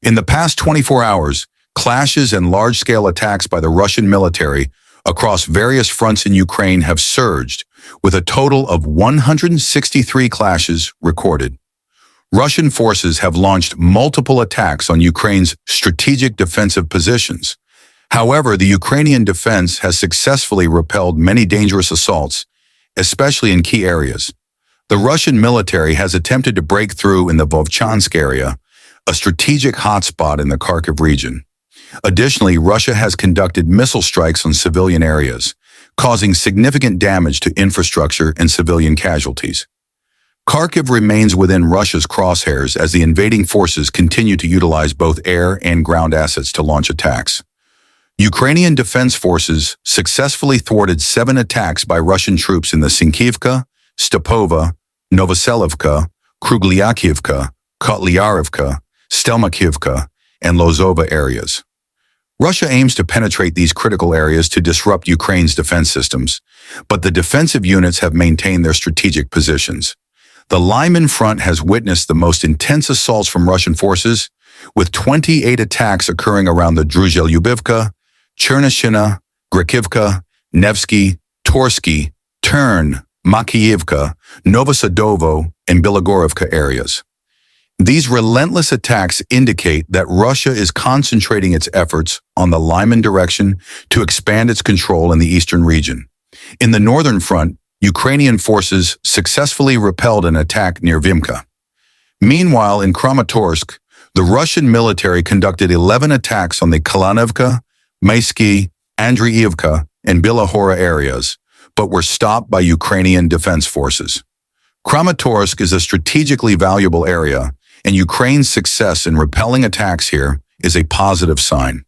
In the past 24 hours, clashes and large-scale attacks by the Russian military across various fronts in Ukraine have surged, with a total of 163 clashes recorded. Russian forces have launched multiple attacks on Ukraine's strategic defensive positions. However, the Ukrainian defense has successfully repelled many dangerous assaults, especially in key areas. The Russian military has attempted to break through in the Vovchansk area, a strategic hotspot in the Kharkiv region. Additionally, Russia has conducted missile strikes on civilian areas, causing significant damage to infrastructure and civilian casualties. Kharkiv remains within Russia's crosshairs as the invading forces continue to utilize both air and ground assets to launch attacks. Ukrainian defense forces successfully thwarted 7 attacks by Russian troops in the Sinkivka, Stepova, Novoselivka, Kruglyakivka, Kotlyarivka, Stelmakivka, and Lozova areas. Russia aims to penetrate these critical areas to disrupt Ukraine's defense systems, but the defensive units have maintained their strategic positions. The Lyman front has witnessed the most intense assaults from Russian forces, with 28 attacks occurring around the Druzhelyubivka, Chernyshina, Grekivka, Nevsky, Torsky, Tern, Makiyivka, Novosadovo, and Bilogorivka areas. These relentless attacks indicate that Russia is concentrating its efforts on the Lyman direction to expand its control in the eastern region. In the northern front, Ukrainian forces successfully repelled an attack near Vimka. Meanwhile, in Kramatorsk, the Russian military conducted 11 attacks on the Kalanivka, Maysky, Andriivka, and Bilahora areas, but were stopped by Ukrainian defense forces. Kramatorsk is a strategically valuable area, and Ukraine's success in repelling attacks here is a positive sign.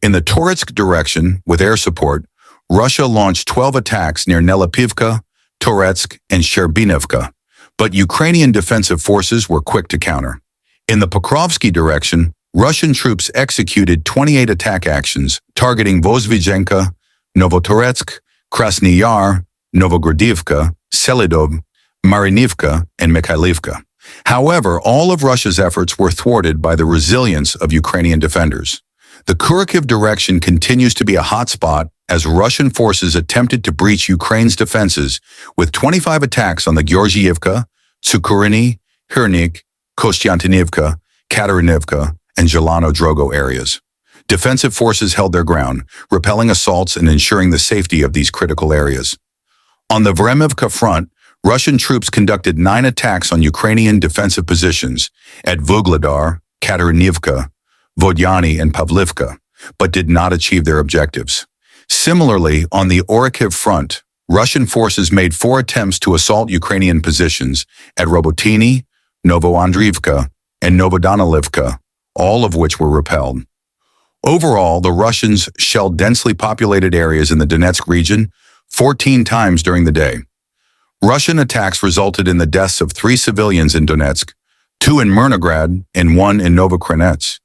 In the Toretsk direction, with air support, Russia launched 12 attacks near Nelipivka, Toretsk, and Sherbinivka, but Ukrainian defensive forces were quick to counter. In the Pokrovsky direction, Russian troops executed 28 attack actions targeting Vozhvidzenka, Novotoretsk, Krasny Yar, Novogradivka, Selidov, Marinivka, and Mikhailivka. However, all of Russia's efforts were thwarted by the resilience of Ukrainian defenders. The Kharkiv direction continues to be a hotspot as Russian forces attempted to breach Ukraine's defenses with 25 attacks on the Georgiivka, Tsukurini, Hernik, Kostyantinivka, Katarinivka, and Jelano-Drogo areas. Defensive forces held their ground, repelling assaults and ensuring the safety of these critical areas. On the Vremivka front, Russian troops conducted 9 attacks on Ukrainian defensive positions at Vuhledar, Katarinivka, Vodyany, and Pavlivka, but did not achieve their objectives. Similarly, on the Orikhiv front, Russian forces made 4 attempts to assault Ukrainian positions at Robotyny, Novoandriivka, and Novodanilivka, all of which were repelled. Overall, the Russians shelled densely populated areas in the Donetsk region 14 times during the day. Russian attacks resulted in the deaths of 3 civilians in Donetsk, 2 in Myrnograd, and 1 in Novokranets.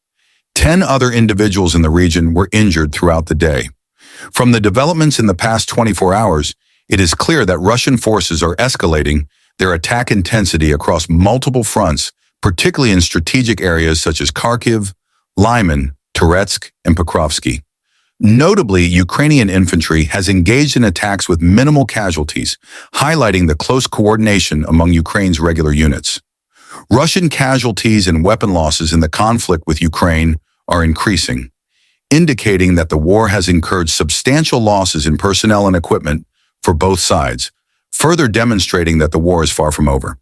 10 other individuals in the region were injured throughout the day. From the developments in the past 24 hours, it is clear that Russian forces are escalating their attack intensity across multiple fronts, particularly in strategic areas such as Kharkiv, Lyman, Toretsk, and Pokrovsky. Notably, Ukrainian infantry has engaged in attacks with minimal casualties, highlighting the close coordination among Ukraine's regular units. Russian casualties and weapon losses in the conflict with Ukraine are increasing, indicating that the war has incurred substantial losses in personnel and equipment for both sides, further demonstrating that the war is far from over.